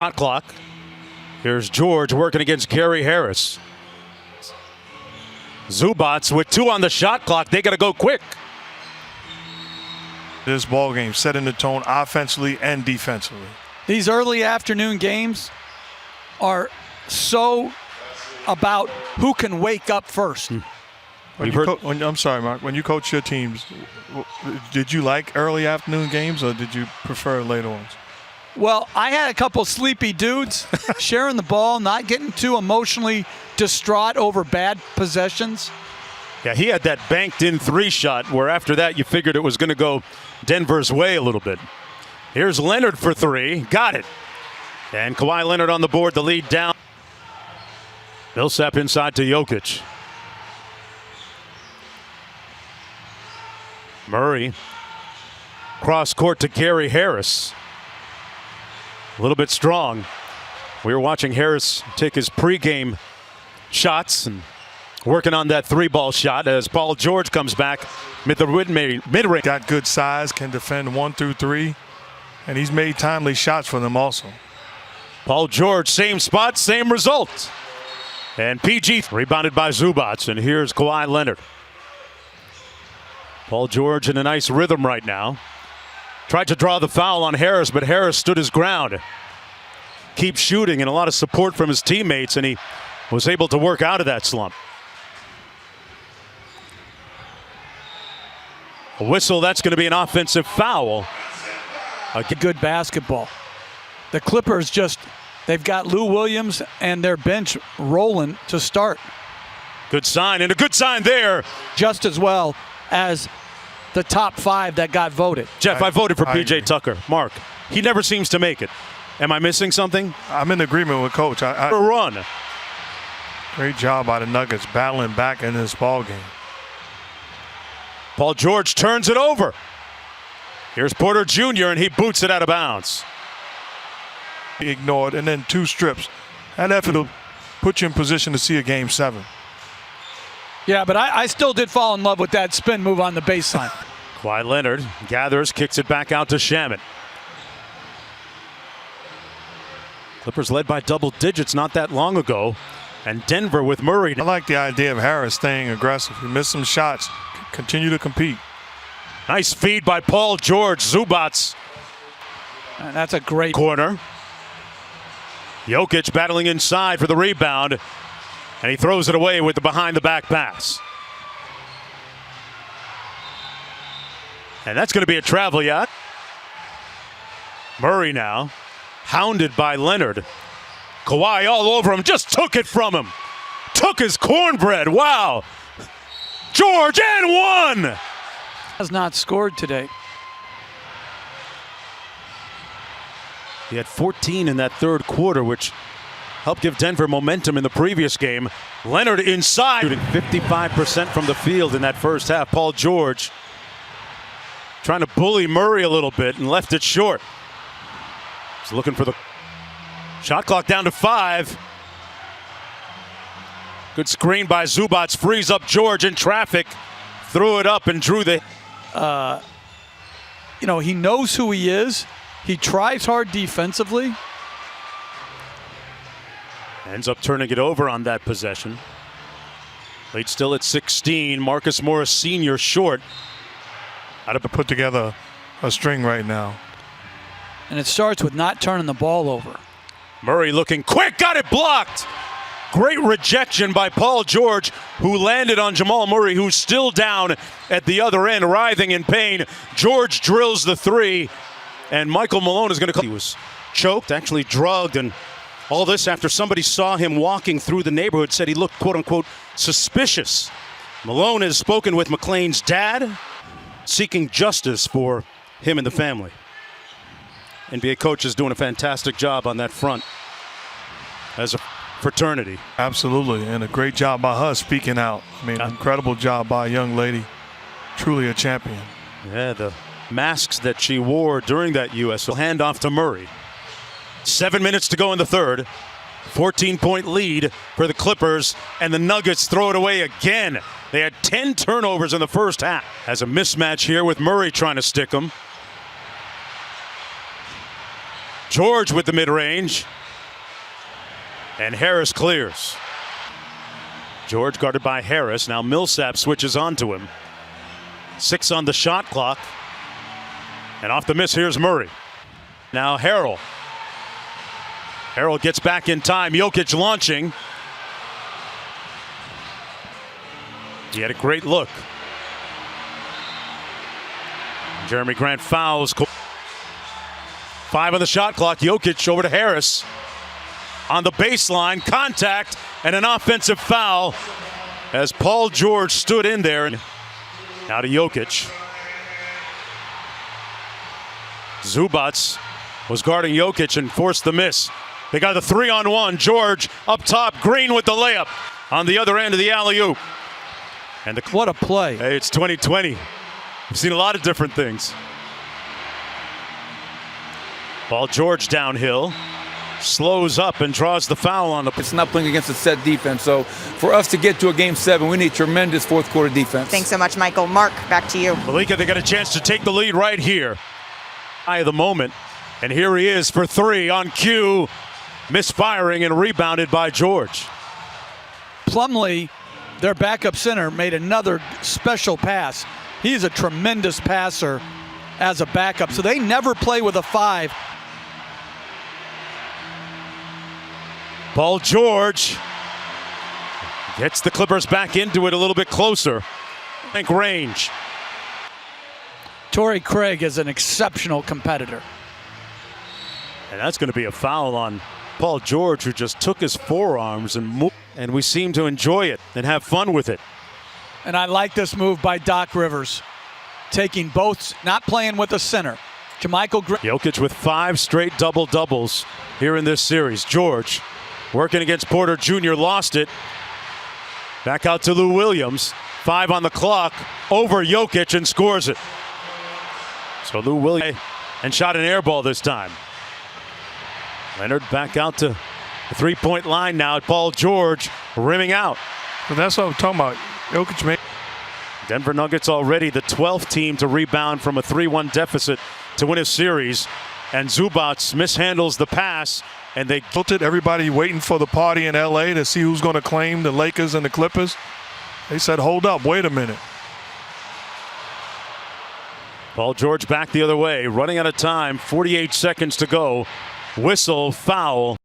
Shot clock. Here's George working against Gary Harris. Zubats with 2 on the shot clock. They got to go quick. This ball game setting the tone offensively and defensively. These early afternoon games are so about who can wake up first. I'm sorry, Mark. When you coach your teams, did you like early afternoon games or did you prefer later ones? Well, I had a couple sleepy dudes sharing the ball, not getting too emotionally distraught over bad possessions. Yeah, he had that banked-in 3 shot where after that you figured it was going to go Denver's way a little bit. Here's Leonard for 3. Got it. And Kawhi Leonard on the board, the lead down. Millsap inside to Jokic. Murray. Cross court to Gary Harris. A little bit strong. We were watching Harris take his pregame shots and working on that 3-ball shot as Paul George comes back mid-range. Got good size, can defend 1 through 3, and he's made timely shots for them also. Paul George, same spot, same result. And PG rebounded by Zubats, and here's Kawhi Leonard. Paul George in a nice rhythm right now. Tried to draw the foul on Harris, but Harris stood his ground. Keeps shooting and a lot of support from his teammates, and he was able to work out of that slump. A whistle, that's going to be an offensive foul. Good basketball. The Clippers they've got Lou Williams and their bench rolling to start. Good sign, and a good sign there. Just as well as the top 5 that got voted. Jeff, I voted for PJ Tucker. Mark, he never seems to make it. Am I missing something? I'm in agreement with Coach. A run. Great job by the Nuggets battling back in this ball game. Paul George turns it over. Here's Porter Jr., and he boots it out of bounds. Ignored, and then 2 strips. That effort will put you in position to see a Game 7. Yeah, but I still did fall in love with that spin move on the baseline. Kawhi Leonard gathers, kicks it back out to Shamet. Clippers led by double digits not that long ago. And Denver with Murray. I like the idea of Harris staying aggressive. He missed some shots. Continue to compete. Nice feed by Paul George. Zubats. And that's a great corner. Jokic battling inside for the rebound. And he throws it away with the behind-the-back pass. And that's going to be a travel yacht. Murray now, hounded by Leonard. Kawhi all over him, just took it from him. Took his cornbread, wow. George and 1. Has not scored today. He had 14 in that 3rd quarter, which helped give Denver momentum in the previous game. Leonard inside, shooting 55% from the field in that first half. Paul George trying to bully Murray a little bit and left it short. He's looking for the shot clock down to 5. Good screen by Zubats, frees up George in traffic. Threw it up and drew the... he knows who he is. He tries hard defensively. Ends up turning it over on that possession. Lead still at 16. Marcus Morris Sr. short. Out to put together a string right now. And it starts with not turning the ball over. Murray looking quick, got it blocked. Great rejection by Paul George, who landed on Jamal Murray, who's still down at the other end, writhing in pain. George drills the 3, and Michael Malone is going to... He was choked, actually drugged, and all this after somebody saw him walking through the neighborhood, said he looked, quote-unquote, suspicious. Malone has spoken with McClain's dad, seeking justice for him and the family. NBA coach is doing a fantastic job on that front as a fraternity. Absolutely, and a great job by her speaking out. I mean, incredible job by a young lady. Truly a champion. Yeah, the masks that she wore during that U.S. handoff to Murray. 7 minutes to go in the 3rd. 14-point lead for the Clippers, and the Nuggets throw it away again. They had 10 turnovers in the first half. Has a mismatch here with Murray trying to stick him. George with the mid-range. And Harris clears. George guarded by Harris. Now Millsap switches onto him. 6 on the shot clock. And off the miss, here's Murray. Now Harrell. Harrell gets back in time. Jokic launching. He had a great look. Jeremy Grant fouls. 5 on the shot clock. Jokic over to Harris. On the baseline, contact and an offensive foul as Paul George stood in there. Now to Jokic. Zubac was guarding Jokic and forced the miss. They got the 3-on-1. George up top. Green with the layup on the other end of the alley-oop. And what a play. Hey, it's 2020. We've seen a lot of different things. Paul George downhill. Slows up and draws the foul on the. It's not playing against a set defense. So for us to get to a game 7, we need tremendous fourth quarter defense. Thanks so much, Michael. Mark, back to you. Malika, they got a chance to take the lead right here. High of the moment. And here he is for 3 on cue. Misfiring and rebounded by George. Plumlee, their backup center, made another special pass. He's a tremendous passer as a backup. So they never play with a 5. Paul George gets the Clippers back into it a little bit closer. I think range. Torrey Craig is an exceptional competitor. And that's going to be a foul on Paul George, who just took his forearms and moved. And we seem to enjoy it and have fun with it. And I like this move by Doc Rivers. Taking both, not playing with a center. Jokic with 5 straight double-doubles here in this series. George working against Porter Jr. lost it. Back out to Lou Williams. 5 on the clock. Over Jokic and scores it. So Lou Williams and shot an air ball this time. Leonard back out to the 3-point line now at Paul George rimming out. But that's what I'm talking about. Jokic made. Denver Nuggets already the 12th team to rebound from a 3-1 deficit to win a series. And Zubac mishandles the pass. And they Tilted everybody waiting for the party in LA to see who's going to claim the Lakers and the Clippers. They said, hold up, wait a minute. Paul George back the other way, running out of time, 48 seconds to go. Whistle, foul.